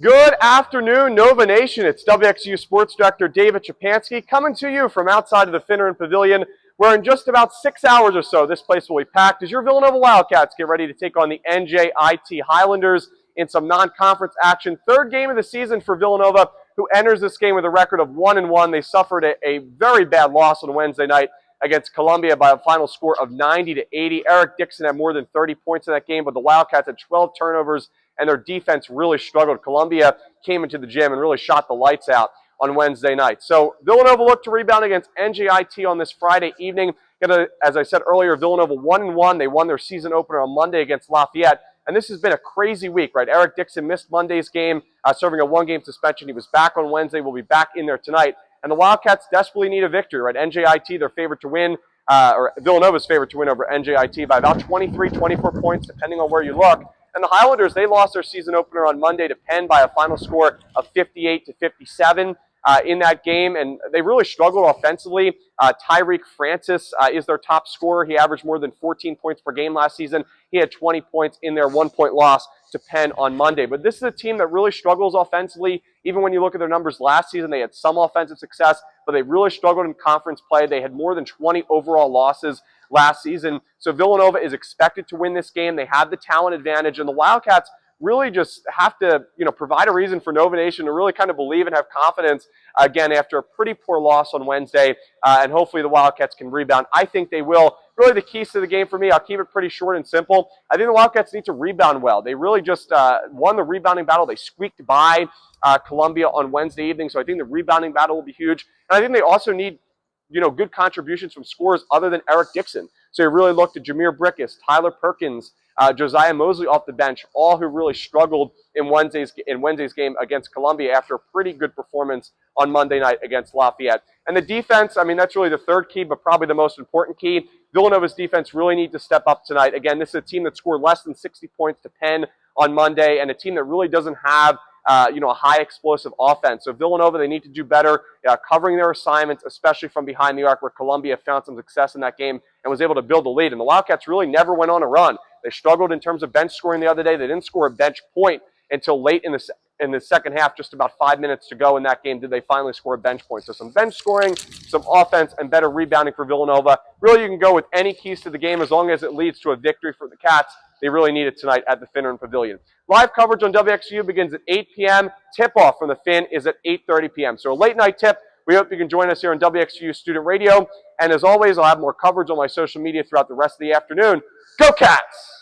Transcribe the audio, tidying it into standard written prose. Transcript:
Good afternoon, Nova Nation. It's WXVU Sports Director David Szczepanski coming to you from outside of the Finneran Pavilion, where in just about 6 hours or so, this place will be packed as your Villanova Wildcats get ready to take on the NJIT Highlanders in some non-conference action. Third game of the season for Villanova, who enters this game with a record of 1-1. They suffered a very bad loss on Wednesday night against Columbia by a final score of 90-80. Eric Dixon had more than 30 points in that game, but the Wildcats had 12 turnovers, and their defense really struggled. Columbia came into the gym and really shot the lights out on Wednesday night. So Villanova looked to rebound against NJIT on this Friday evening. As I said earlier, Villanova 1-1. They won their season opener on Monday against Lafayette. And this has been a crazy week, right? Eric Dixon missed Monday's game, serving a one-game suspension. He was back on Wednesday. Will be back in there tonight. And the Wildcats desperately need a victory, right? NJIT, their favorite to win, or Villanova's favorite to win over NJIT by about 23, 24 points, depending on where you look. And the Highlanders, they lost their season opener on Monday to Penn by a final score of 58-57 in that game, and they really struggled offensively. Tyreek Francis is their top scorer. He averaged more than 14 points per game last season. He had 20 points in their one-point loss to Penn on Monday. But this is a team that really struggles offensively. Even when you look at their numbers last season, they had some offensive success, but they really struggled in conference play. They had more than 20 overall losses last season. So Villanova is expected to win this game. They have the talent advantage, and the Wildcats really just have to, provide a reason for Nova Nation to really kind of believe and have confidence again after a pretty poor loss on Wednesday, and hopefully the Wildcats can rebound. I think they will. Really the keys to the game for me, I'll keep it pretty short and simple. I think the Wildcats need to rebound well. They really just won the rebounding battle. They squeaked by Columbia on Wednesday evening, so I think the rebounding battle will be huge. And I think they also need good contributions from scorers other than Eric Dixon. So you really looked at Jameer Brickus, Tyler Perkins, Josiah Mosley off the bench, all who really struggled in Wednesday's game against Columbia after a pretty good performance on Monday night against Lafayette. And the defense, that's really the third key, but probably the most important key. Villanova's defense really need to step up tonight. Again, this is a team that scored less than 60 points to Penn on Monday, and a team that really doesn't have a high explosive offense. So Villanova, they need to do better covering their assignments, especially from behind the arc, where Columbia found some success in that game and was able to build a lead. And the Wildcats really never went on a run. They struggled in terms of bench scoring the other day. They didn't score a bench point until late in the second half, just about 5 minutes to go in that game, did they finally score a bench point. So some bench scoring, some offense, and better rebounding for Villanova. Really, you can go with any keys to the game as long as it leads to a victory for the Cats. They really need it tonight at the Finneran Pavilion. Live coverage on WXVU begins at 8 p.m. Tip-off from the Finn is at 8:30 p.m. So a late-night tip. We hope you can join us here on WXVU Student Radio. And as always, I'll have more coverage on my social media throughout the rest of the afternoon. Go Cats!